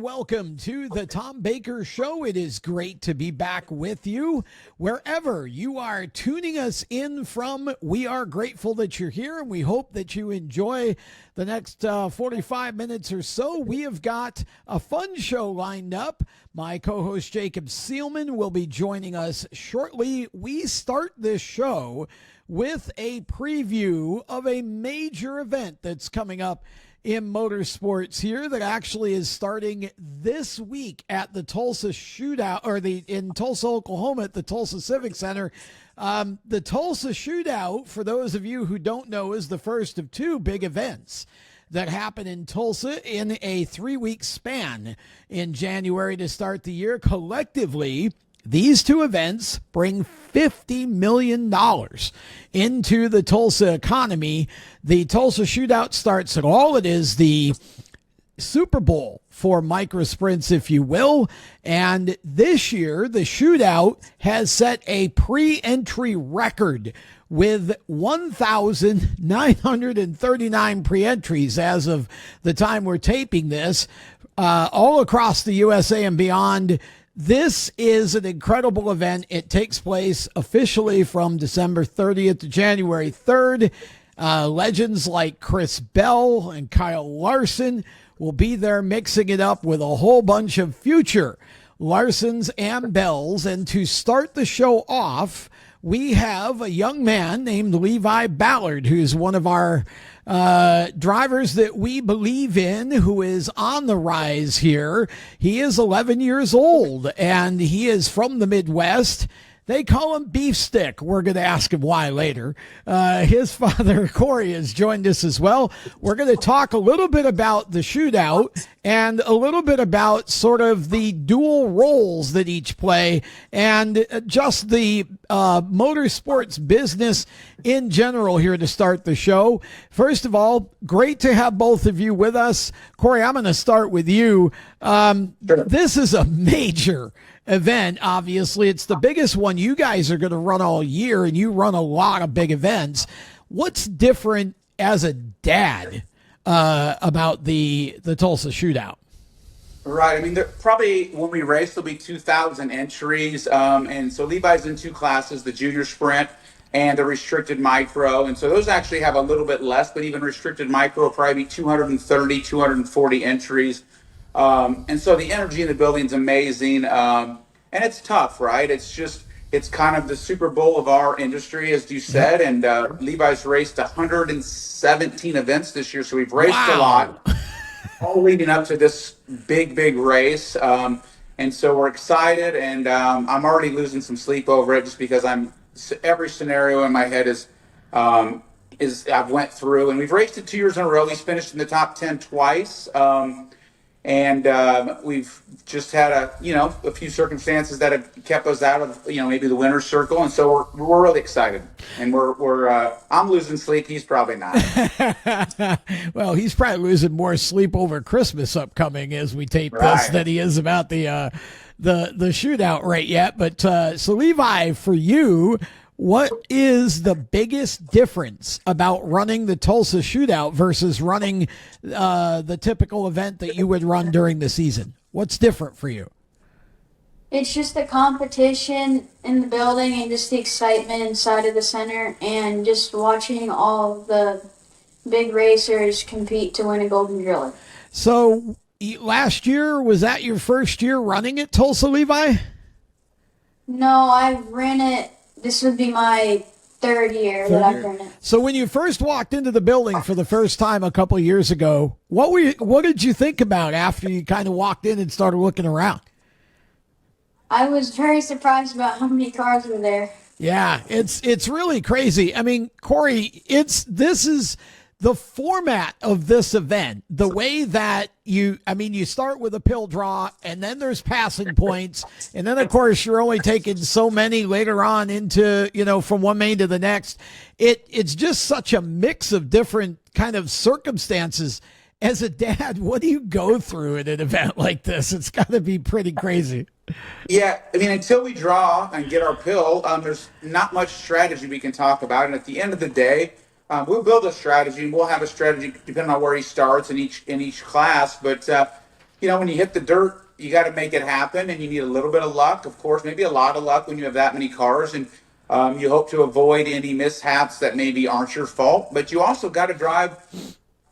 welcome to the Tom Baker Show. It is great to be back with you. Wherever you are tuning us in from, we are grateful that you're here, and we hope that you enjoy the next 45 minutes or so. We have got a fun show lined up. My co-host Jacob Seelman will be joining us shortly. We start this show with a preview of a major event that's coming up in motorsports here that actually is starting this week at the Tulsa Shootout, or in Tulsa, Oklahoma, at the Tulsa Civic Center. The Tulsa Shootout, for those of you who don't know, is the first of two big events that happen in Tulsa in a 3-week span in January to start the year. Collectively, these two events bring $50 million into the Tulsa economy. The Tulsa Shootout starts at all. It is the Super Bowl for microsprints, if you will. And this year, the Shootout has set a pre-entry record with 1,939 pre-entries as of the time we're taping this, all across the USA and beyond. This is an incredible event. It takes place officially from December 30th to January 3rd. Legends like Chris Bell and Kyle Larson will be there mixing it up with a whole bunch of future Larsons and Bells. And to start the show off, we have a young man named Levi Ballard, who's one of our drivers that we believe in, who is on the rise here. He is 11 years old, and he is from the Midwest. They call him Beef Stick. We're going to ask him why later. His father, Corey, has joined us as well. We're going to talk a little bit about the shootout and a little bit about sort of the dual roles that each play and just the motorsports business in general here to start the show. First of all, great to have both of you with us. Corey, I'm going to start with you. This is a major event. Obviously, it's the biggest one you guys are going to run all year, and you run a lot of big events. What's different as a dad about the Tulsa Shootout? Right. I mean, probably when we race, there'll be 2,000 entries. And so Levi's in two classes, the junior sprint and the restricted micro. And so those actually have a little bit less, but even restricted micro will probably be 230, 240 entries. And so the energy in the building is amazing. And it's tough, right? It's kind of the Super Bowl of our industry, as you said. And Levi's raced 117 events this year. So we've raced a lot, all leading up to this big race. And so we're excited. And I'm already losing some sleep over it just because every scenario in my head is I've went through. And we've raced it 2 years in a row. He's finished in the top 10 twice. And we've just had a few circumstances that have kept us out of, maybe the winner's circle. And so we're really excited. And I'm losing sleep. He's probably not. Well, he's probably losing more sleep over Christmas upcoming as we tape this than he is about the shootout right yet. But so Levi, for you, what is the biggest difference about running the Tulsa Shootout versus running the typical event that you would run during the season? What's different for you? It's just the competition in the building and just the excitement inside of the center and just watching all the big racers compete to win a Golden Driller. So last year, was that your first year running at Tulsa, Levi? No, I ran it. This would be my third year that I've run it. So when you first walked into the building for the first time a couple of years ago, what did you think about after you kind of walked in and started looking around? I was very surprised about how many cars were there. Yeah, it's really crazy. I mean, Corey, this is the format of this event, the way that you start with a pill draw and then there's passing points. And then of course you're only taking so many later on into, from one main to the next. It's just such a mix of different kind of circumstances. As a dad, what do you go through at an event like this? It's got to be pretty crazy. Yeah, I mean, until we draw and get our pill, there's not much strategy we can talk about. And at the end of the day, we'll build a strategy, and we'll have a strategy depending on where he starts in each class. But when you hit the dirt, you got to make it happen, and you need a little bit of luck, of course, maybe a lot of luck when you have that many cars, and you hope to avoid any mishaps that maybe aren't your fault. But you also got to drive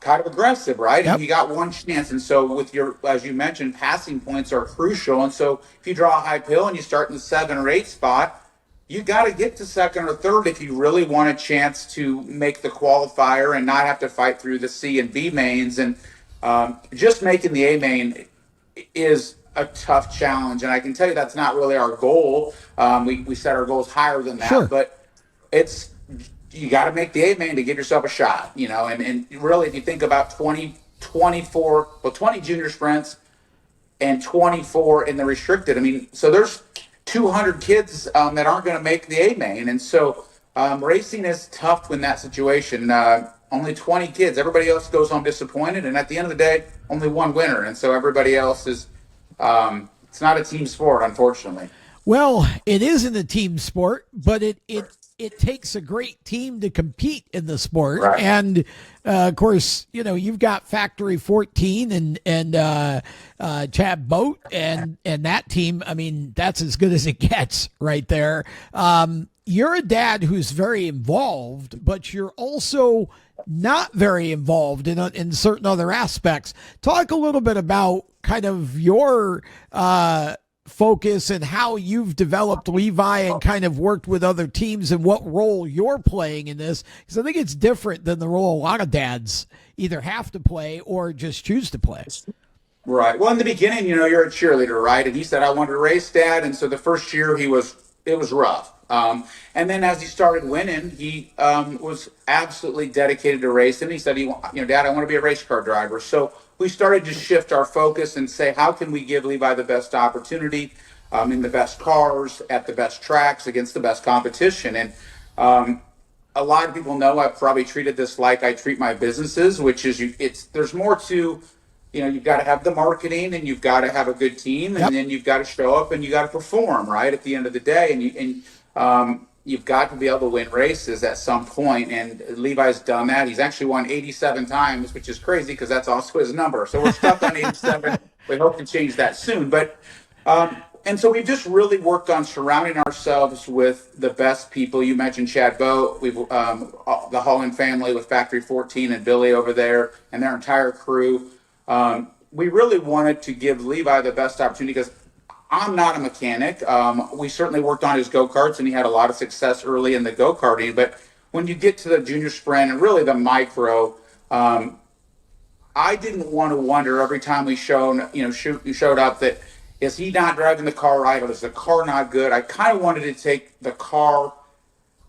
kind of aggressive, right? Yep. And you got one chance. And so with your, as you mentioned, passing points are crucial. And so if you draw a high pill and you start in the 7 or 8 spot, you got to get to second or third if you really want a chance to make the qualifier and not have to fight through the C and B mains. And just making the A main is a tough challenge. And I can tell you that's not really our goal. We set our goals higher than that, Sure. but you got to make the A main to give yourself a shot, and really, if you think about 20 junior sprints and 24 in the restricted, I mean, so there's 200 kids that aren't going to make the A main. And so racing is tough in that situation. Only 20 kids, everybody else goes home disappointed. And at the end of the day, only one winner. And so everybody else is, it's not a team sport, unfortunately. Well, it isn't a team sport, but it takes a great team to compete in the sport. Right. And of course, you've got Factory 14 and Chad Boat and that team. I mean, that's as good as it gets right there. You're a dad who's very involved, but you're also not very involved in certain other aspects. Talk a little bit about kind of your focus and how you've developed Levi and kind of worked with other teams and what role you're playing in this, because I think it's different than the role a lot of dads either have to play or just choose to play. Right. Well, in the beginning, you're a cheerleader, right? And he said, I wanted to race, Dad. And so the first year it was rough. And then as he started winning, he was absolutely dedicated to racing. He said, Dad, I want to be a race car driver. So we started to shift our focus and say, how can we give Levi the best opportunity in the best cars, at the best tracks, against the best competition? And a lot of people know I've probably treated this like I treat my businesses, which is there's more to, you've got to have the marketing and you've got to have a good team, and then you've got to show up and you got to perform right at the end of the day. And you've got to be able to win races at some point. And Levi's done that. He's actually won 87 times, which is crazy because that's also his number. So we're stuck on 87. We hope to change that soon. But and so we've just really worked on surrounding ourselves with the best people. You mentioned Chad Boat. We've the Holland family with Factory 14 and Billy over there and their entire crew. We really wanted to give Levi the best opportunity because I'm not a mechanic. We certainly worked on his go-karts, and he had a lot of success early in the go-karting. But when you get to the junior sprint and really the micro, I didn't want to wonder every time we showed up that, is he not driving the car right, or is the car not good? I kind of wanted to take the car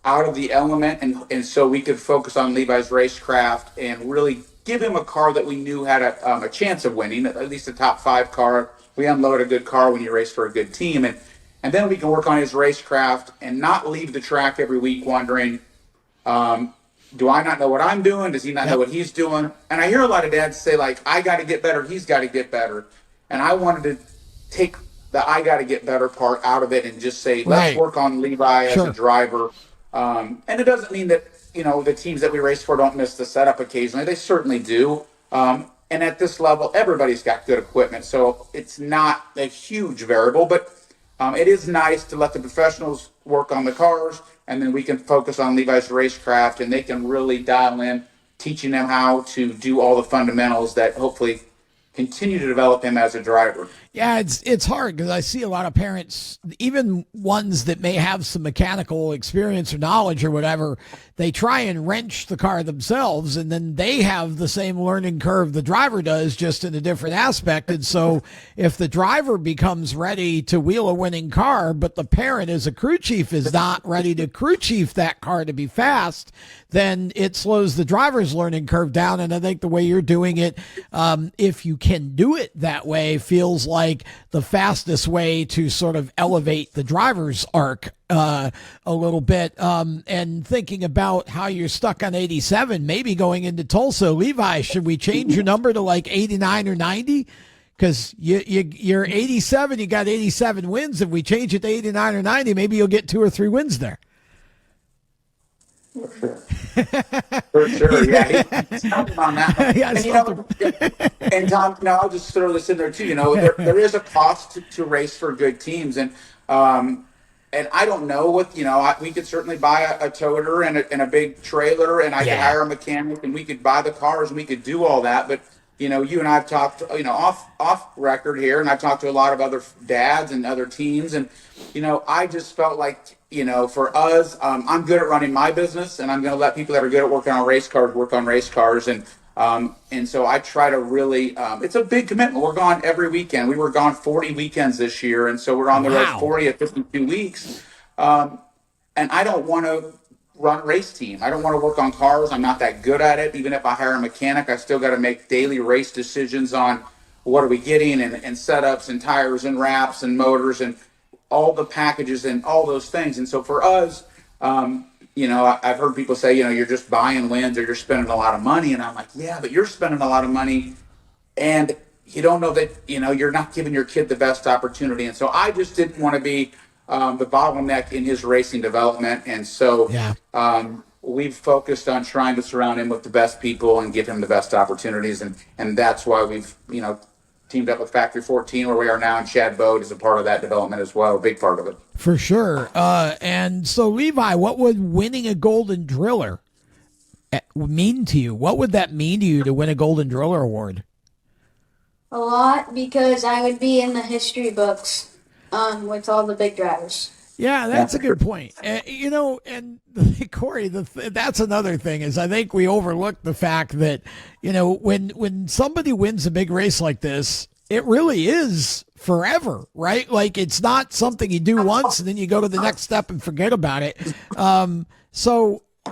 out of the element, and so we could focus on Levi's racecraft and really give him a car that we knew had a chance of winning, at least a top 5 car. We unload a good car when you race for a good team. And then we can work on his racecraft and not leave the track every week wondering, do I not know what I'm doing? Does he not know what he's doing? And I hear a lot of dads say, like, I got to get better, he's got to get better. And I wanted to take the I got to get better part out of it and just say, let's work on Levi as a driver. And it doesn't mean that, the teams that we race for don't miss the setup occasionally. They certainly do. And at this level, everybody's got good equipment. So it's not a huge variable, but it is nice to let the professionals work on the cars, and then we can focus on Levi's racecraft, and they can really dial in, teaching them how to do all the fundamentals that hopefully continue to develop him as a driver. Yeah, it's hard because I see a lot of parents, even ones that may have some mechanical experience or knowledge or whatever, they try and wrench the car themselves, and then they have the same learning curve the driver does, just in a different aspect. And so if the driver becomes ready to wheel a winning car, but the parent as a crew chief is not ready to crew chief that car to be fast, then it slows the driver's learning curve down. And I think the way you're doing it, if you can do it that way, feels like the fastest way to sort of elevate the driver's arc a little bit. And thinking about how you're stuck on 87, maybe going into Tulsa, Levi, should we change your number to like 89 or 90? Because you're 87, you got 87 wins. If we change it to 89 or 90, maybe you'll get 2 or 3 wins there. For sure. For sure, yeah, he's counting on that one. Yeah, And and Tom, I'll just throw this in there too. There is a cost to race for good teams, um, and I don't know what we could certainly buy a toter and a big trailer, and I could Yeah. hire a mechanic, and we could buy the cars, and we could do all that. But you and I have talked, off record here, and I've talked to a lot of other dads and other teams, and I just felt like for us, I'm good at running my business, and I'm going to let people that are good at working on race cars work on race cars, and so I try to really. It's a big commitment. We're gone every weekend. We were gone 40 weekends this year, and so we're on the road Wow. 40 at 52 weeks. And I don't want to run a race team. I don't want to work on cars. I'm not that good at it. Even if I hire a mechanic, I still got to make daily race decisions on what are we getting and setups and tires and wraps and motors and all the packages and all those things. And so for us, I've heard people say, you're just buying wins or you're spending a lot of money. And I'm like, yeah, but you're spending a lot of money and you don't know that, you're not giving your kid the best opportunity. And so I just didn't want to be the bottleneck in his racing development. And so we've focused on trying to surround him with the best people and give him the best opportunities. And that's why we've, teamed up with Factory 14 where we are now, and Chad Bode is a part of that development as well, a big part of it. For sure. And so, Levi, what would winning a Golden Driller mean to you? What would that mean to you to win a Golden Driller award? A lot, because I would be in the history books with all the big drivers. Yeah, that's a good point. And Corey, that's another thing is I think we overlook the fact that, when somebody wins a big race like this, it really is forever, right? Like it's not something you do once and then you go to the next step and forget about it.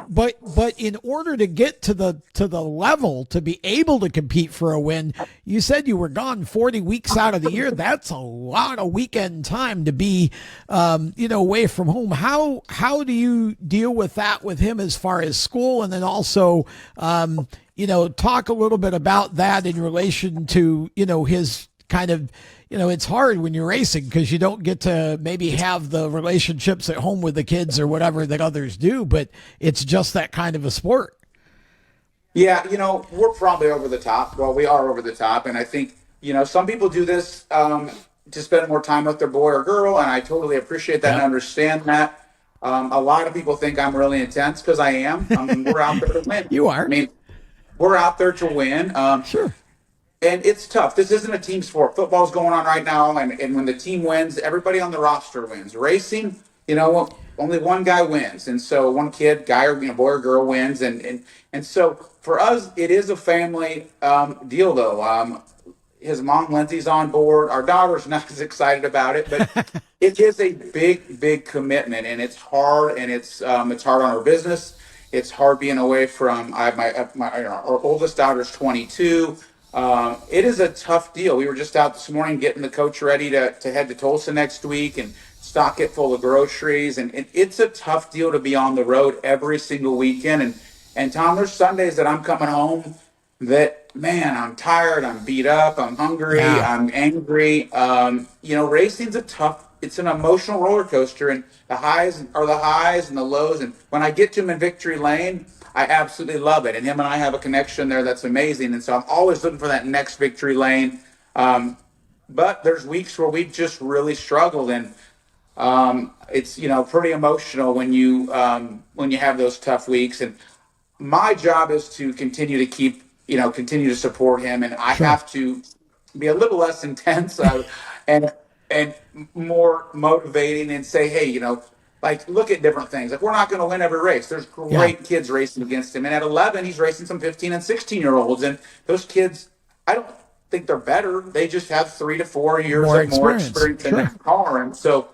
But in order to get to the level to be able to compete for a win, you said you were gone 40 weeks out of the year. That's a lot of weekend time to be, away from home. How do you deal with that with him as far as school, and then also, talk a little bit about that in relation to his kind of. It's hard when you're racing because you don't get to maybe have the relationships at home with the kids or whatever that others do, but it's just that kind of a sport. Yeah, we're probably over the top. Well, we are over the top. And I think, some people do this to spend more time with their boy or girl. And I totally appreciate that and understand that. A lot of people think I'm really intense because I am. We're out there to win. You are. We're out there to win. Sure. And it's tough. This isn't a team sport. Football's going on right now, and when the team wins, everybody on the roster wins. Racing, only one guy wins, and so one guy or boy or girl wins, and so for us, it is a family deal. Though his mom Lindsay's on board. Our daughter's not as excited about it, but it is a big commitment, and it's hard, and it's hard on our business. It's hard being away from. Our oldest daughter's 22. It is a tough deal. We were just out this morning getting the coach ready to head to Tulsa next week and stock it full of groceries. And it's a tough deal to be on the road every single weekend. And Tom, there's Sundays that I'm coming home that, man, I'm tired, I'm beat up, I'm hungry, I'm angry. Racing's it's an emotional roller coaster, and the highs are the highs and the lows. And when I get to him in victory lane, I absolutely love it. And him and I have a connection there that's amazing. And so I'm always looking for that next victory lane. But there's weeks where we've just really struggled. And it's, pretty emotional when you have those tough weeks. And my job is to continue to support him. And I have to be a little less intense and more motivating and say, hey, look at different things. Like, we're not going to win every race. There's great kids racing against him. And at 11, he's racing some 15 and 16-year-olds. And those kids, I don't think they're better. They just have 3 to 4 years more experience in that car. And so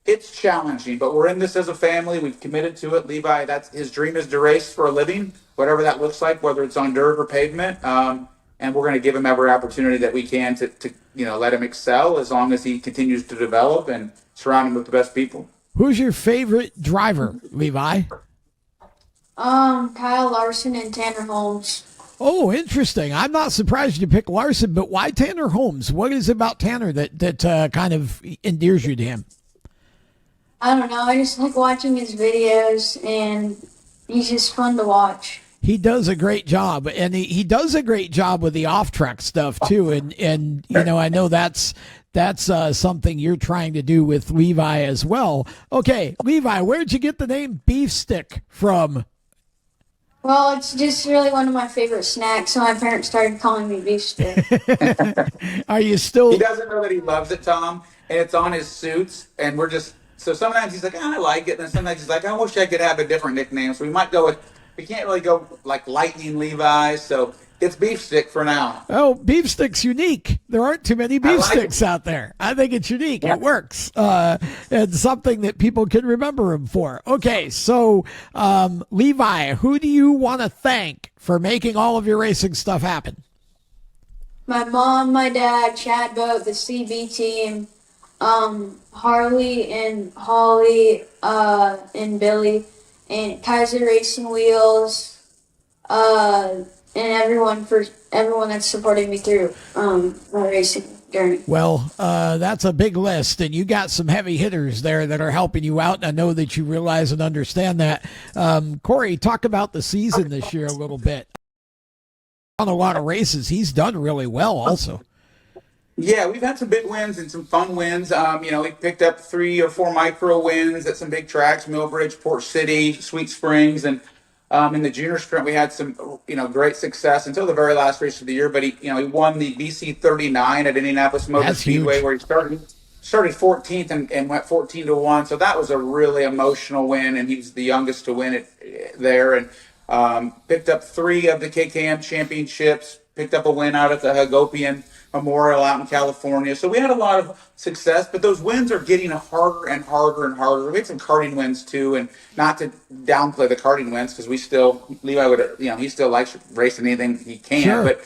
it's challenging. But we're in this as a family. We've committed to it. Levi, his dream is to race for a living, whatever that looks like, whether it's on dirt or pavement. And we're going to give him every opportunity that we can to let him excel as long as he continues to develop and surround him with the best people. Who's your favorite driver, Levi? Kyle Larson and Tanner Holmes. Oh, interesting. I'm not surprised you picked Larson, but why Tanner Holmes? What is it about Tanner that kind of endears you to him? I don't know. I just like watching his videos, and he's just fun to watch. He does a great job, and he does a great job with the off-track stuff too. And you know, I know that's something you're trying to do with Levi as well. Okay, Levi, where'd you get the name Beef Stick from? Well, it's just really one of my favorite snacks, so my parents started calling me Beef Stick. Are you still? He doesn't know that he loves it, Tom, and it's on his suits. And we're just so sometimes he's like, I like it, and then sometimes he's like, I wish I could have a different nickname. So we might go with. We can't really go like Lightning Levi, so it's Beef Stick for now. Oh, Beef Stick's unique. There aren't too many beef sticks out there. I think it's unique. Yeah. It works. It's something that people can remember him for. Okay, so Levi, who do you want to thank for making all of your racing stuff happen? My mom, my dad, Chad Boat, the CB team, Harley and Holly, and Billy, and Kaiser Racing Wheels, and everyone that's supporting me through my racing journey. Well, that's a big list, and you got some heavy hitters there that are helping you out, and I know that you realize and understand that. Corey, talk about the season this year a little bit. On a lot of races, he's done really well also. Yeah, we've had some big wins and some fun wins. You know, we picked up 3 or 4 micro wins at some big tracks, Millbridge, Port City, Sweet Springs, and in the junior sprint we had some, you know, great success until the very last race of the year. But he won the BC 39 at Indianapolis Motor Speedway, huge. Where he started 14th and went 14-1. So that was a really emotional win, and he was the youngest to win it there. And picked up 3 of the KKM championships. Picked up a win out at the Hagopian Memorial out in California. So we had a lot of success, but those wins are getting harder and harder and harder. We had some karting wins too, and not to downplay the karting wins because Levi would, he still likes racing anything he can. Sure. But,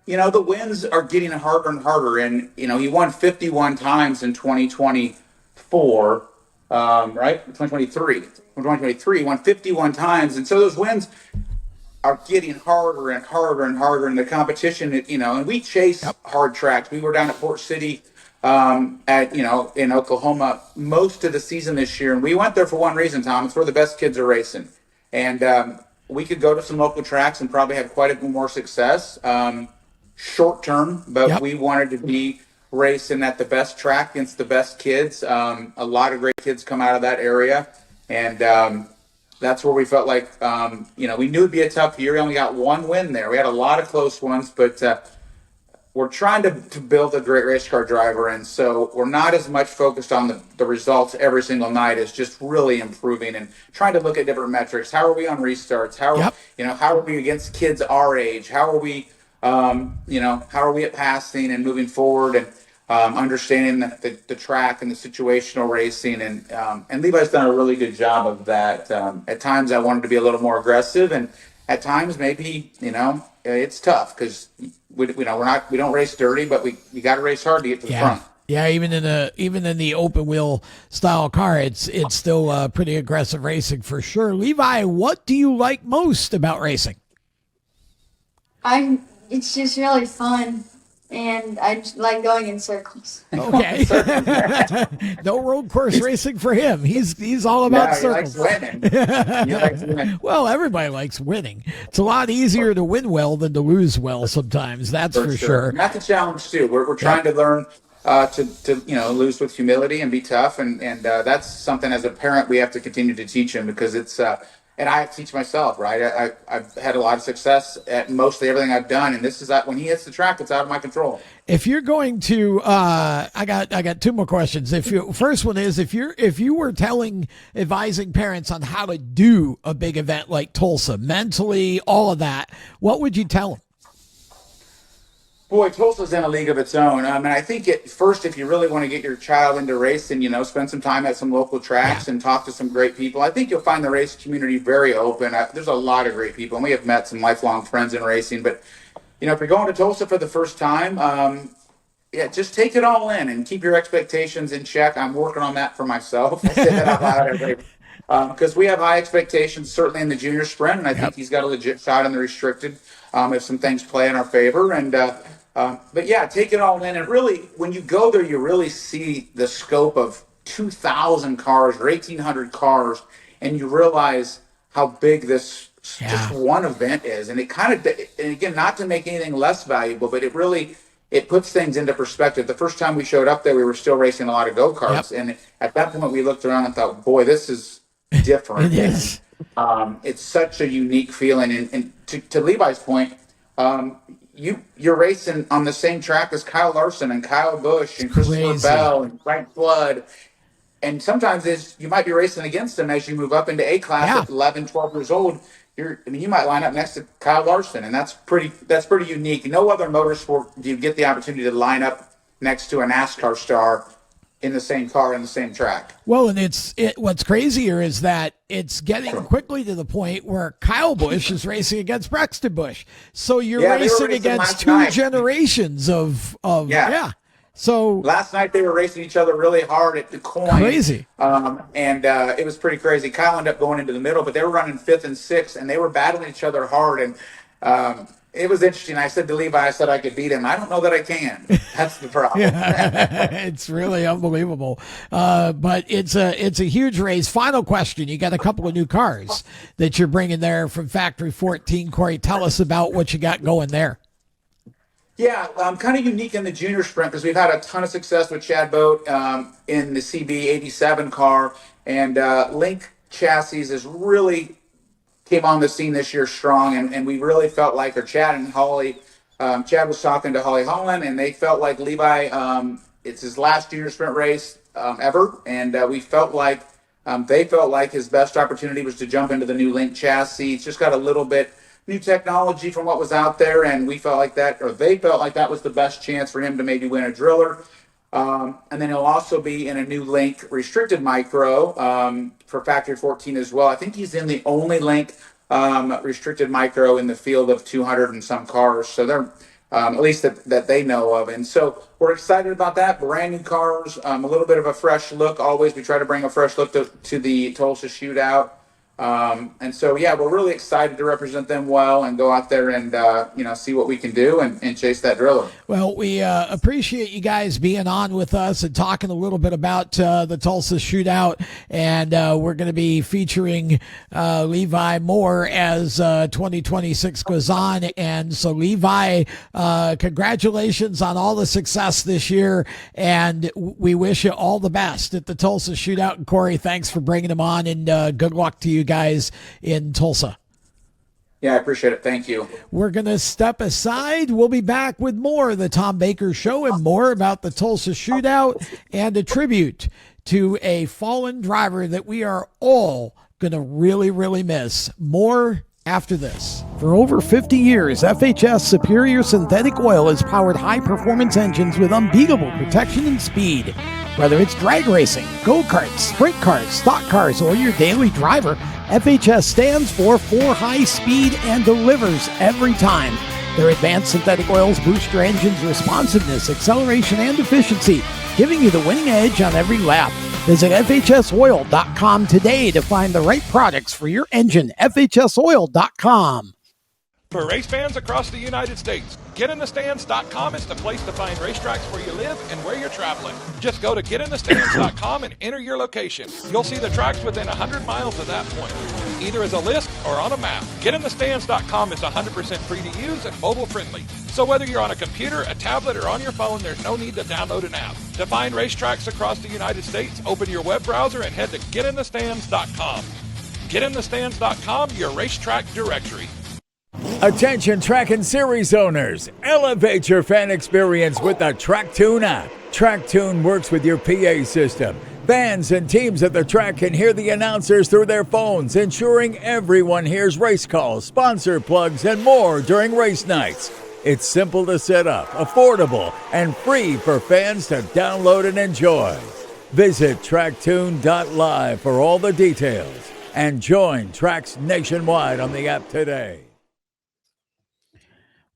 the wins are getting harder and harder. And, he won 51 times in 2024, right? 2023, he won 51 times. And so those wins are getting harder and harder and harder in the competition, and we chase hard tracks. We were down at Port City in Oklahoma most of the season this year, and we went there for one reason, Tom. It's where the best kids are racing. And we could go to some local tracks and probably have quite a bit more success short term, but we wanted to be racing at the best track against the best kids. A lot of great kids come out of that area, and that's where we felt like, we knew it'd be a tough year. We only got 1 win there. We had a lot of close ones, but we're trying to build a great race car driver. And so we're not as much focused on the results every single night as just really improving and trying to look at different metrics. How are we on restarts? How are we against kids our age? How are we, how are we at passing and moving forward and understanding the track and the situational racing, and Levi's done a really good job of that. At times I wanted to be a little more aggressive, and at times maybe it's tough because we don't race dirty, but we got to race hard to get to the front. Yeah, even in the open wheel style car, it's still pretty aggressive racing for sure. Levi, what do you like most about racing? It's just really fun. And I just like going in circles. Okay. No road course racing for him. He's all about circles. He likes winning. Well, everybody likes winning. It's a lot easier to win well than to lose well sometimes. That's for sure. And that's a challenge too. We're trying to learn to lose with humility and be tough, and that's something as a parent we have to continue to teach him, because it's and I have to teach myself, right? I've had a lot of success at mostly everything I've done, and this is when he hits the track, it's out of my control. If you're going to, I got 2 more questions. First one is, if you were advising parents on how to do a big event like Tulsa, mentally, all of that, what would you tell them? Boy, Tulsa's in a league of its own. And I think first, if you really want to get your child into racing, spend some time at some local tracks and talk to some great people. I think you'll find the race community very open. There's a lot of great people, and we have met some lifelong friends in racing. But, if you're going to Tulsa for the first time, just take it all in and keep your expectations in check. I'm working on that for myself. I say that out loud every day. Because we have high expectations, certainly in the junior sprint, and I think he's got a legit shot in the restricted if some things play in our favor. And but yeah, take it all in. And really, when you go there, you really see the scope of 2,000 cars or 1,800 cars, and you realize how big this just one event is. And it kind of, and again, not to make anything less valuable, but it puts things into perspective. The first time we showed up there, we were still racing a lot of go-karts. Yep. And at that point we looked around and thought, boy, this is different. It is. It's such a unique feeling. And to Levi's point, you're racing on the same track as Kyle Larson and Kyle Busch and Christopher Bell and Frank Flood. And sometimes you might be racing against them as you move up into A class at 11, 12 years old. You might line up next to Kyle Larson, and that's pretty unique. No other motorsport do you get the opportunity to line up next to a NASCAR star in the same car in the same track. Well, and what's crazier is that it's getting quickly to the point where Kyle Busch is racing against Braxton Busch. So you're racing against two generations of So last night they were racing each other really hard at the coin. Crazy. And it was pretty crazy. Kyle ended up going into the middle, but they were running 5th and 6th, and they were battling each other hard. And it was interesting. I said to Levi, I said I could beat him. I don't know that I can. That's the problem. It's really unbelievable. But it's a huge race. Final question. You got a couple of new cars that you're bringing there from Factory 14. Corey, tell us about what you got going there. Yeah, kind of unique in the junior sprint because we've had a ton of success with Chad Boat in the CB87 car, and Link Chassis has really came on the scene this year strong, and we really felt like, or Chad and Holly, Chad was talking to Holly Holland, and they felt like Levi, it's his last junior sprint race ever, and we felt like they felt like his best opportunity was to jump into the new Link chassis. It's just got a little bit new technology from what was out there, and we felt like that, or they felt like that was the best chance for him to maybe win a driller. And then he'll also be in a new Link restricted micro for Factory 14 as well. I think he's in the only Link restricted micro in the field of 200 and some cars. So they're at least that they know of. And so we're excited about that. Brand new cars, a little bit of a fresh look. Always we try to bring a fresh look to the Tulsa Shootout. And so, yeah, we're really excited to represent them well and go out there and, see what we can do and chase that driller. Well, we appreciate you guys being on with us and talking a little bit about the Tulsa Shootout. And we're going to be featuring Levi more as 2026 goes on. And so, Levi, congratulations on all the success this year. And we wish you all the best at the Tulsa Shootout. And Corey, thanks for bringing them on, and good luck to you guys in Tulsa. Yeah, I appreciate it. Thank you. We're going to step aside. We'll be back with more of the Tom Baker Show and more about the Tulsa Shootout and a tribute to a fallen driver that we are all going to really, really miss. More after this. For over 50 years, FHS Superior Synthetic Oil has powered high-performance engines with unbeatable protection and speed. Whether it's drag racing, go-karts, sprint cars, stock cars, or your daily driver, FHS stands for high speed and delivers every time. Their advanced synthetic oils boost your engine's responsiveness, acceleration, and efficiency, giving you the winning edge on every lap. Visit FHSoil.com today to find the right products for your engine. FHSoil.com. For race fans across the United States, GetInTheStands.com is the place to find racetracks where you live and where you're traveling. Just go to GetInTheStands.com and enter your location. You'll see the tracks within 100 miles of that point, either as a list or on a map. GetInTheStands.com is 100% free to use and mobile friendly. So whether you're on a computer, a tablet, or on your phone, there's no need to download an app. To find racetracks across the United States, open your web browser and head to GetInTheStands.com. GetInTheStands.com, your racetrack directory. Attention track and series owners, elevate your fan experience with the TrackTune app. TrackTune works with your PA system. Fans and teams at the track can hear the announcers through their phones, ensuring everyone hears race calls, sponsor plugs, and more during race nights. It's simple to set up, affordable, and free for fans to download and enjoy. Visit tracktune.live for all the details and join tracks nationwide on the app today.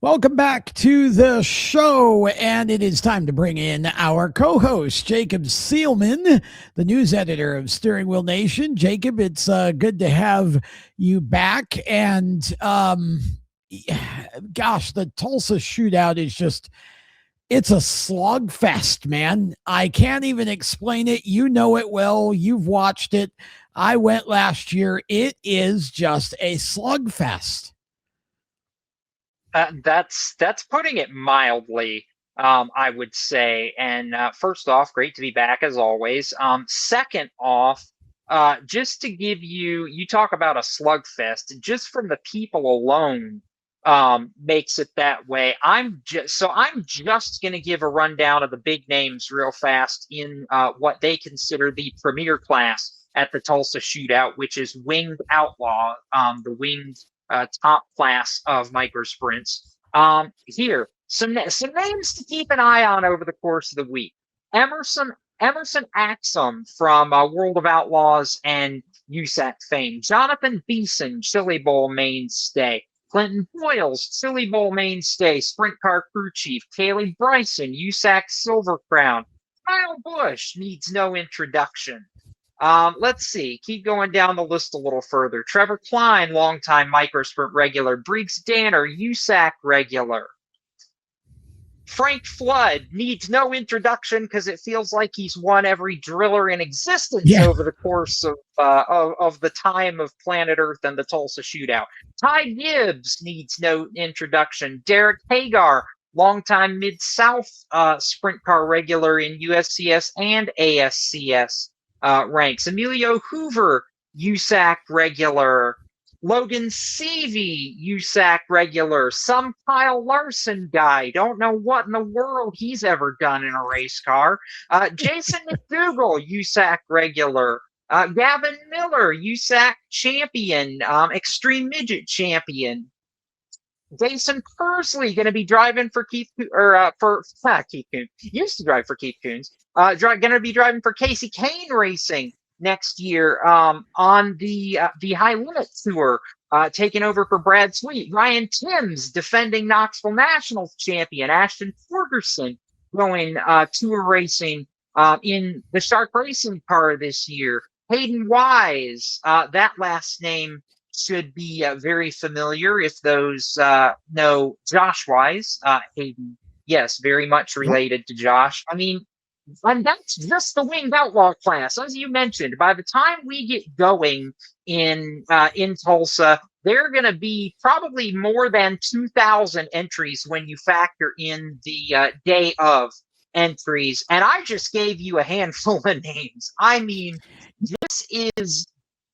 Welcome back to the show, and it is time to bring in our co-host, Jacob Seelman, the news editor of Steering Wheel Nation. Jacob, it's good to have you back, and gosh, the Tulsa Shootout is just, it's a slugfest, man. I can't even explain it. You know it well. You've watched it. I went last year. It is just a slugfest. That's putting it mildly, I would say. And first off, great to be back as always. Second off, just to give you talk about a slugfest, just from the people alone makes it that way. I'm just going to give a rundown of the big names real fast in what they consider the premier class at the Tulsa Shootout, which is Winged Outlaw, the winged top class of micro sprints. Here, some names to keep an eye on over the course of the week. Emerson Axum from World of Outlaws and USAC fame. Jonathan Beeson, Chili Bowl mainstay. Clinton Boyles, Chili Bowl mainstay, sprint car crew chief. Kaylee Bryson, USAC Silver Crown. Kyle Busch needs no introduction. Let's see. Keep going down the list a little further. Trevor Klein, longtime microsprint regular. Briggs Danner, USAC regular. Frank Flood needs no introduction because it feels like he's won every driller in existence over the course of the time of Planet Earth and the Tulsa Shootout. Ty Gibbs needs no introduction. Derek Hagar, longtime Mid-South sprint car regular in USCS and ASCS ranks. Emilio Hoover, USAC regular. Logan Seavey, USAC regular. Some Kyle Larson guy. Don't know what in the world he's ever done in a race car. Jason McDougall, USAC regular. Gavin Miller, USAC champion. Extreme Midget champion. Jason Persley going to be driving for Keith Coons. Used to drive for Keith Coons. Going to be driving for Casey Kane Racing next year on the High Limit Tour, taking over for Brad Sweet. Ryan Timms, defending Knoxville Nationals champion. Ashton Ferguson going tour racing in the Shark Racing car this year. Hayden Wise, that last name should be very familiar if those know Josh Wise. Hayden, yes, very much related to Josh. I mean, and that's just the Winged Outlaw class. As you mentioned, by the time we get going in Tulsa, there are going to be probably more than 2,000 entries when you factor in the day of entries. And I just gave you a handful of names. I mean, this is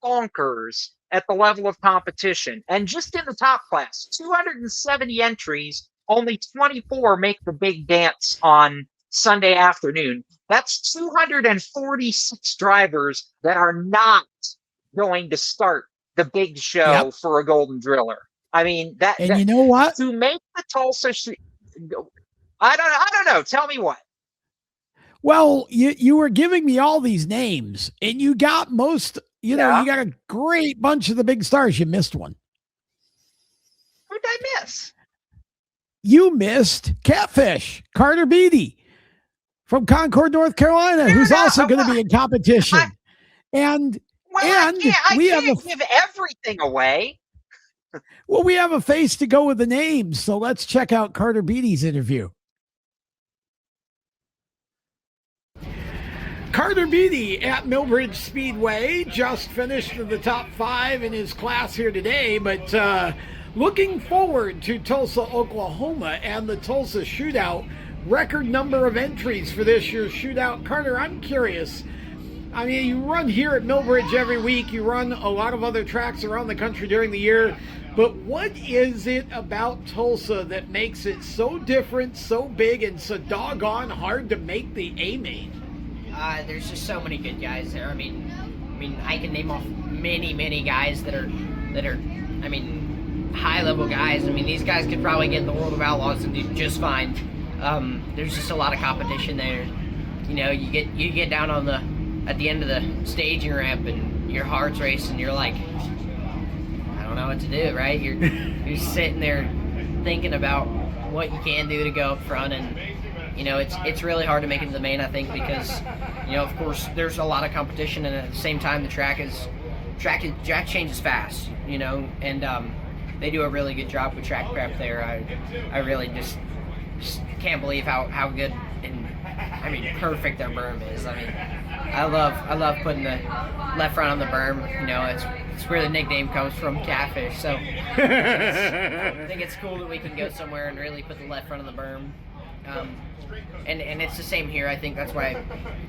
bonkers at the level of competition. And just in the top class, 270 entries, only 24 make the big dance on Sunday afternoon. That's 246 drivers that are not going to start the big show for a Golden Driller. I mean, you know what? To make the Tulsa I don't know. Tell me what. Well, you were giving me all these names, and you got most. You got a great bunch of the big stars. You missed one. Who did I miss? You missed Catfish, Karter Beattie from Concord, North Carolina, who's also going to be in competition. I can't give everything away. Well, we have a face to go with the names, so let's check out Karter Beattie's interview. Karter Beattie at Millbridge Speedway just finished in the top 5 in his class here today, but looking forward to Tulsa, Oklahoma and the Tulsa Shootout. Record number of entries for this year's shootout. Karter, I'm curious. I mean, you run here at Millbridge every week. You run a lot of other tracks around the country during the year. But what is it about Tulsa that makes it so different, so big, and so doggone hard to make the A-main? There's just so many good guys there. I mean, I can name off many guys that are, high-level guys. I mean, these guys could probably get in the World of Outlaws and do just fine. There's just a lot of competition there. You know, you get down at the end of the staging ramp and your heart's racing. You're like, I don't know what to do, right? You're sitting there thinking about what you can do to go up front, and you know, it's really hard to make it to the main, I think, because, you know, of course, there's a lot of competition, and at the same time, the track changes fast, you know, and they do a really good job with track prep there. I really just can't believe how good and perfect their berm is. I mean, I love putting the left front on the berm. You know, it's where the nickname comes from, Catfish. So I think it's cool that we can go somewhere and really put the left front on the berm. And it's the same here. I think that's why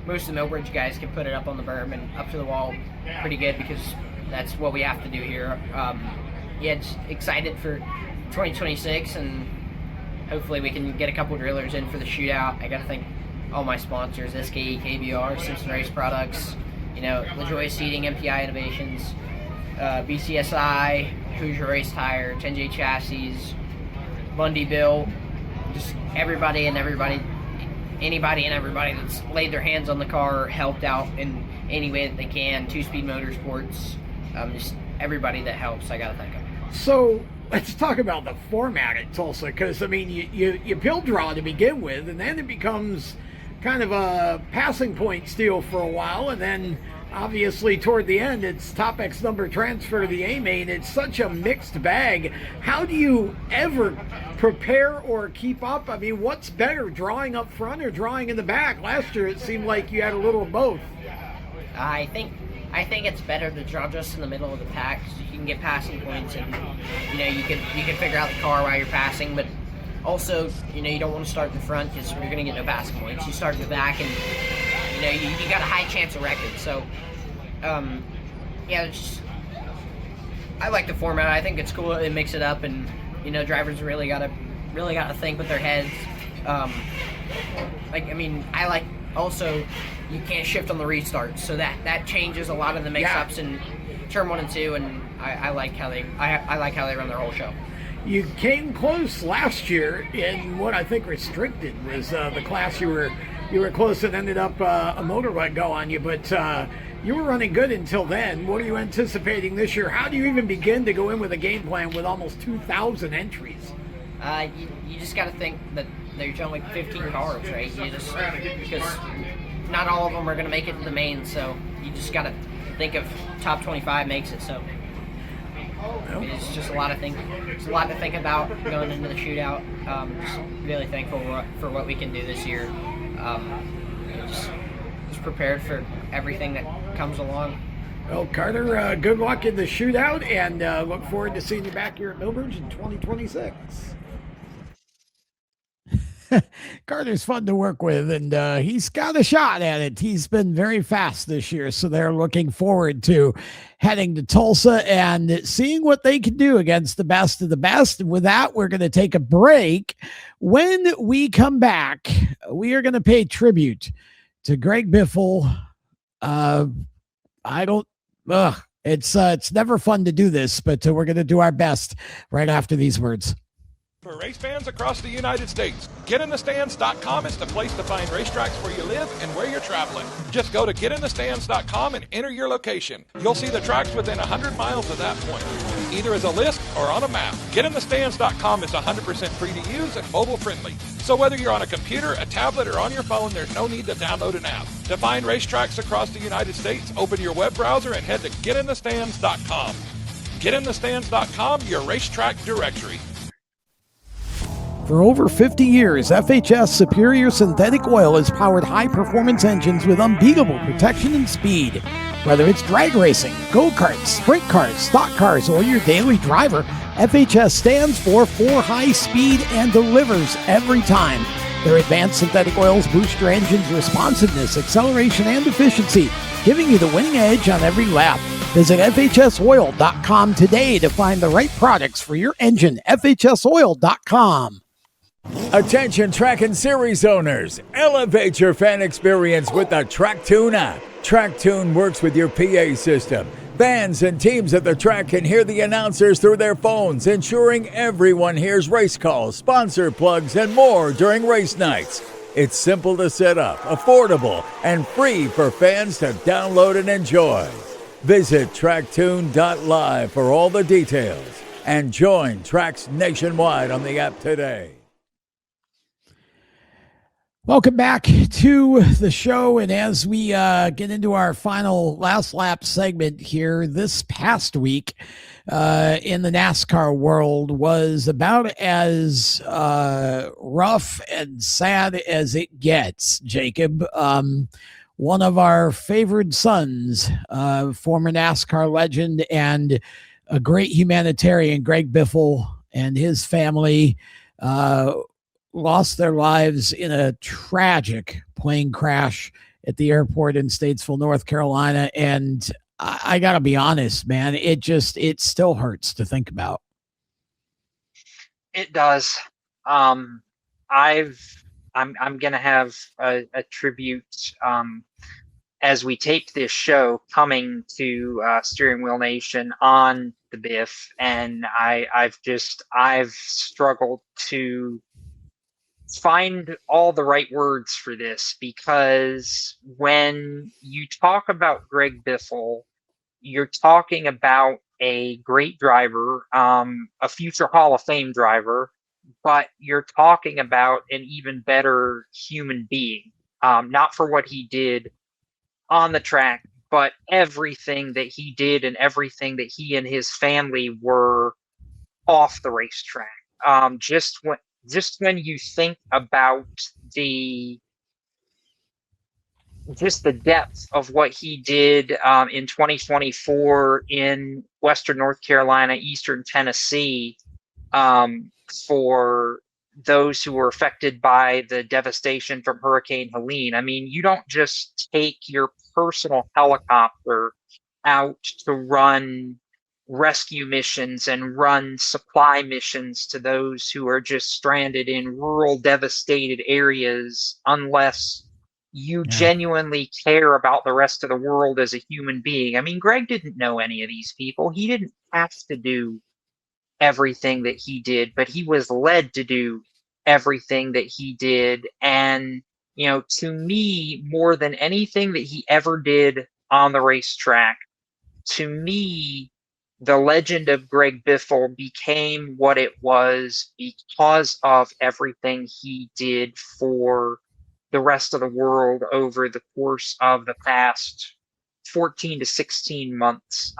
most of the Millbridge guys can put it up on the berm and up to the wall pretty good, because that's what we have to do here. Yeah, just excited for 2026, and hopefully we can get a couple drillers in for the shootout. I got to thank all my sponsors: SKE, KBR, Simpson Race Products, you know, LaJoy Seating, MPI Innovations, BCSI, Hoosier Race Tire, 10J Chassis, Bundy Bill, just anybody and everybody that's laid their hands on the car or helped out in any way that they can. Two Speed Motorsports, just everybody that helps, I got to thank them. So let's talk about the format at Tulsa, because I mean, you build draw to begin with, and then it becomes kind of a passing point steal for a while, and then obviously toward the end it's top X number transfer to the A main. It's such a mixed bag. How do you ever prepare or keep up? I mean, what's better, drawing up front or drawing in the back? Last year it seemed like you had a little of both. I think it's better to draw just in the middle of the pack, so you can get passing points, and you know, you can figure out the car while you're passing. But also, you know, you don't want to start in front because you're going to get no passing points. You start in the back, and you know, you got a high chance of wrecking. So yeah, I like the format. I think it's cool. It makes it up, and you know, drivers really gotta think with their heads. Like, I mean, I like also, you can't shift on the restart, so that changes a lot of the mix-ups in turn 1 and 2, and I like how they run their whole show. You came close last year in what I think restricted was the class you were close, and ended up a motor let go on you, but you were running good until then. What are you anticipating this year? How do you even begin to go in with a game plan with almost 2,000 entries? You just got to think that there's only 15 cars, right? Because not all of them are going to make it to the main, so you just got to think of top 25 makes it. So I mean, it's just a lot to think about going into the shootout. Just really thankful for what we can do this year. Just prepared for everything that comes along. Well, Karter, good luck in the shootout, and look forward to seeing you back here at Millbridge in 2026. Karter's fun to work with, and he's got a shot at it. He's been very fast this year, so they're looking forward to heading to Tulsa and seeing what they can do against the best of the best. And with that, we're going to take a break. When we come back, we are going to pay tribute to Greg Biffle. It's never fun to do this, but we're going to do our best right after these words. For race fans across the United States, GetInTheStands.com is the place to find racetracks where you live and where you're traveling. Just go to GetInTheStands.com and enter your location. You'll see the tracks within 100 miles of that point, either as a list or on a map. GetInTheStands.com is 100% free to use and mobile friendly. So whether you're on a computer, a tablet, or on your phone, there's no need to download an app. To find racetracks across the United States, open your web browser and head to GetInTheStands.com. GetInTheStands.com, your racetrack directory. For over 50 years, FHS Superior Synthetic Oil has powered high-performance engines with unbeatable protection and speed. Whether it's drag racing, go-karts, sprint cars, stock cars, or your daily driver, FHS stands for high speed and delivers every time. Their advanced synthetic oils boost your engine's responsiveness, acceleration, and efficiency, giving you the winning edge on every lap. Visit FHSoil.com today to find the right products for your engine. FHSoil.com. Attention track and series owners, elevate your fan experience with the TrackTune app. TrackTune works with your PA system. Fans and teams at the track can hear the announcers through their phones, ensuring everyone hears race calls, sponsor plugs, and more during race nights. It's simple to set up, affordable, and free for fans to download and enjoy. Visit tracktune.live for all the details and join tracks nationwide on the app today. Welcome back to the show, and as we get into our final last lap segment here, this past week in the NASCAR world was about as rough and sad as it gets, Jacob. one of our favored sons, former NASCAR legend and a great humanitarian, Greg Biffle, and his family lost their lives in a tragic plane crash at the airport in Statesville, North Carolina. And I got to be honest, man, it still hurts to think about. It does. I'm gonna have a tribute as we tape this show coming to Steering Wheel Nation on the Biff, and I've struggled to find all the right words for this, because when you talk about Greg Biffle, you're talking about a great driver, a future Hall of Fame driver, but you're talking about an even better human being, not for what he did on the track, but everything that he did and everything that he and his family were off the racetrack. Just when you think about the depth of what he did in 2024 in Western North Carolina, Eastern Tennessee, for those who were affected by the devastation from Hurricane Helene. I mean, you don't just take your personal helicopter out to run rescue missions and run supply missions to those who are just stranded in rural, devastated areas unless you genuinely care about the rest of the world as a human being. I mean, Greg didn't know any of these people. He didn't have to do everything that he did, but he was led to do everything that he did. And, to me, more than anything that he ever did on the racetrack, to me, the legend of Greg Biffle became what it was because of everything he did for the rest of the world over the course of the past 14 to 16 months.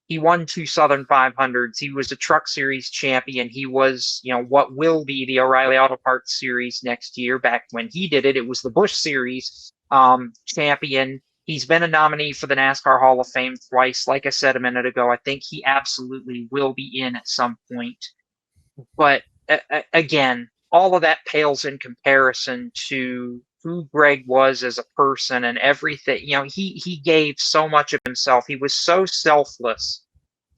He won 2 Southern 500s. He was a Truck Series champion. He was, what will be the O'Reilly Auto Parts Series next year. Back when he did it, it was the Busch Series champion. He's been a nominee for the NASCAR Hall of Fame twice. Like I said a minute ago, I think he absolutely will be in at some point. But again, all of that pales in comparison to who Greg was as a person and everything. He gave so much of himself. He was so selfless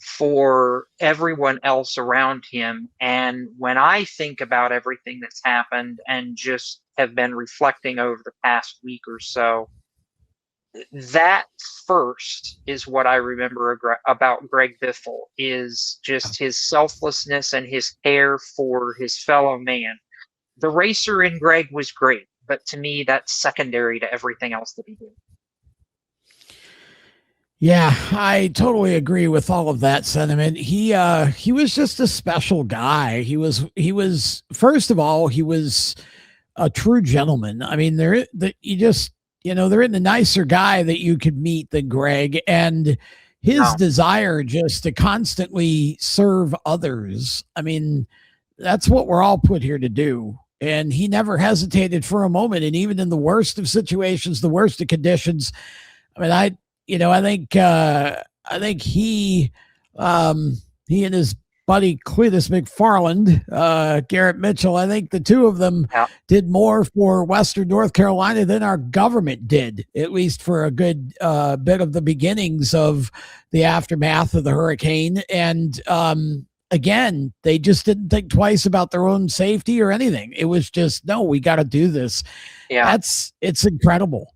for everyone else around him. And when I think about everything that's happened and just have been reflecting over the past week or so, that first is what I remember about Greg Biffle, is just his selflessness and his care for his fellow man. The racer in Greg was great, but to me, that's secondary to everything else that he did. Yeah, I totally agree with all of that sentiment. He was just a special guy. He was first of all, he was a true gentleman. I mean, there isn't a nicer guy that you could meet than Greg, and his desire just to constantly serve others. I mean, that's what we're all put here to do. And he never hesitated for a moment. And even in the worst of situations, the worst of conditions, I mean, I think he and his buddy Cletus McFarland, Garrett Mitchell, I think the two of them did more for Western North Carolina than our government did, at least for a good bit of the beginnings of the aftermath of the hurricane. And again, they just didn't think twice about their own safety or anything. It was just, no, we got to do this. Yeah, it's incredible.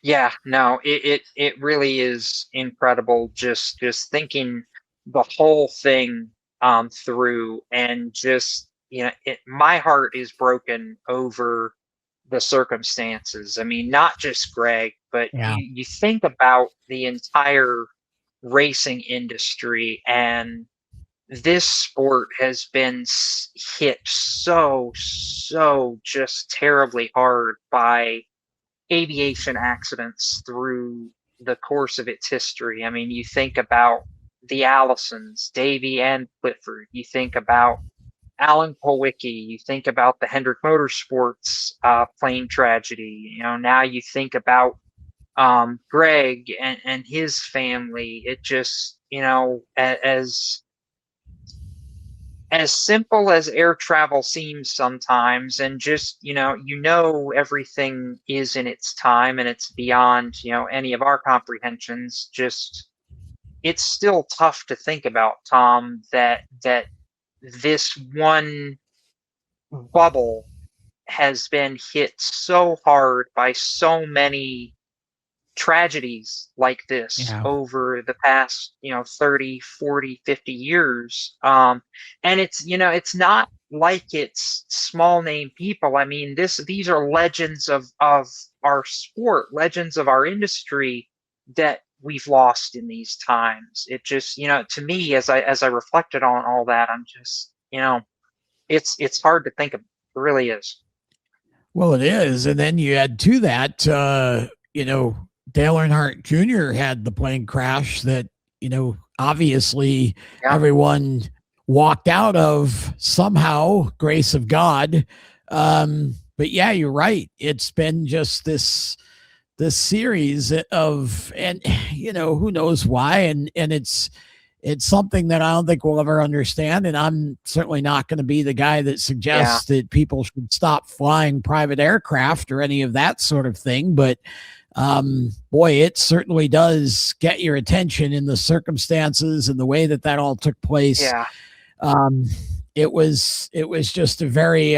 Yeah, no, it really is incredible. Just thinking the whole thing through, and just my heart is broken over the circumstances. I mean, not just Greg, but you think about the entire racing industry, and this sport has been hit so just terribly hard by aviation accidents through the course of its history. I mean, you think about the Allisons, Davey and Clifford. You think about Alan Kulwicki, you think about the Hendrick Motorsports plane tragedy. Now you think about Greg and his family. It just, as simple as air travel seems sometimes, and just, everything is in its time and it's beyond, any of our comprehensions. Just, it's still tough to think about, Tom, that this one bubble has been hit so hard by so many tragedies like this over the past 30, 40, 50 years, and it's not like it's small name people. I mean, these are legends of our sport, legends of our industry that we've lost in these times. It just, to me, as I reflected on all that, I'm just, it's hard to think of. It really is. Well, it is. And then you add to that, Dale Earnhardt Jr. had the plane crash that, obviously everyone walked out of somehow, grace of God. But yeah, you're right. It's been just this series of, and who knows why. And it's something that I don't think we'll ever understand. And I'm certainly not going to be the guy that suggests that people should stop flying private aircraft or any of that sort of thing. But boy, it certainly does get your attention in the circumstances and the way that all took place. Yeah. It was just a very,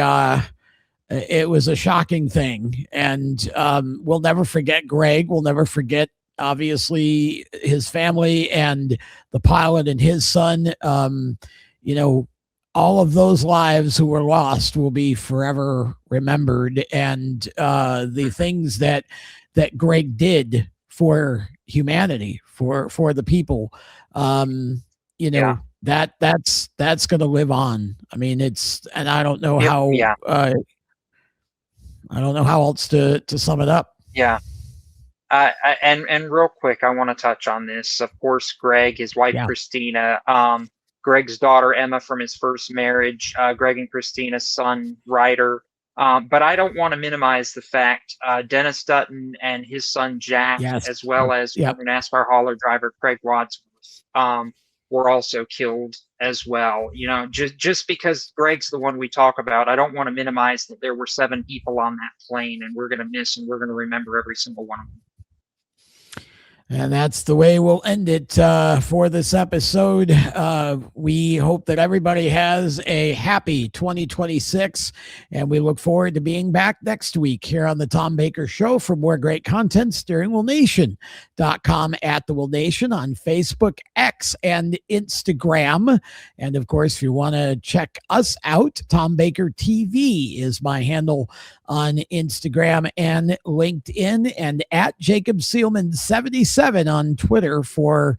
it was a shocking thing. And we'll never forget Greg. We'll never forget, obviously, his family and the pilot and his son. All of those lives who were lost will be forever remembered. And the things that Greg did for humanity, for the people, that's going to live on. I mean, and I don't know how, I don't know how else to sum it up. Yeah. And real quick, I want to touch on this. Of course, Greg, his wife, Christina, Greg's daughter, Emma, from his first marriage, Greg and Christina's son, Ryder. But I don't want to minimize the fact Dennis Dutton and his son, Jack, as well as former NASCAR hauler driver Craig Wadsworth, were also killed as well. Just because Greg's the one we talk about, I don't want to minimize that there were 7 people on that plane, and we're going to miss and we're going to remember every single one of them. And that's the way we'll end it for this episode. We hope that everybody has a happy 2026, and we look forward to being back next week here on the Tom Baker Show. For more great content, steeringwheelnation.com, at the Wheel Nation on Facebook, X, and Instagram. And of course, if you want to check us out, Tom Baker TV is my handle on Instagram and LinkedIn, and at Jacob Seelman 77 on Twitter for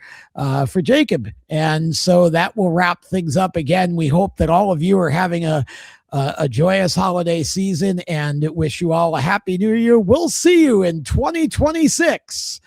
Jacob. And so that will wrap things up. Again, we hope that all of you are having a joyous holiday season, and wish you all a happy new year. We'll see you in 2026.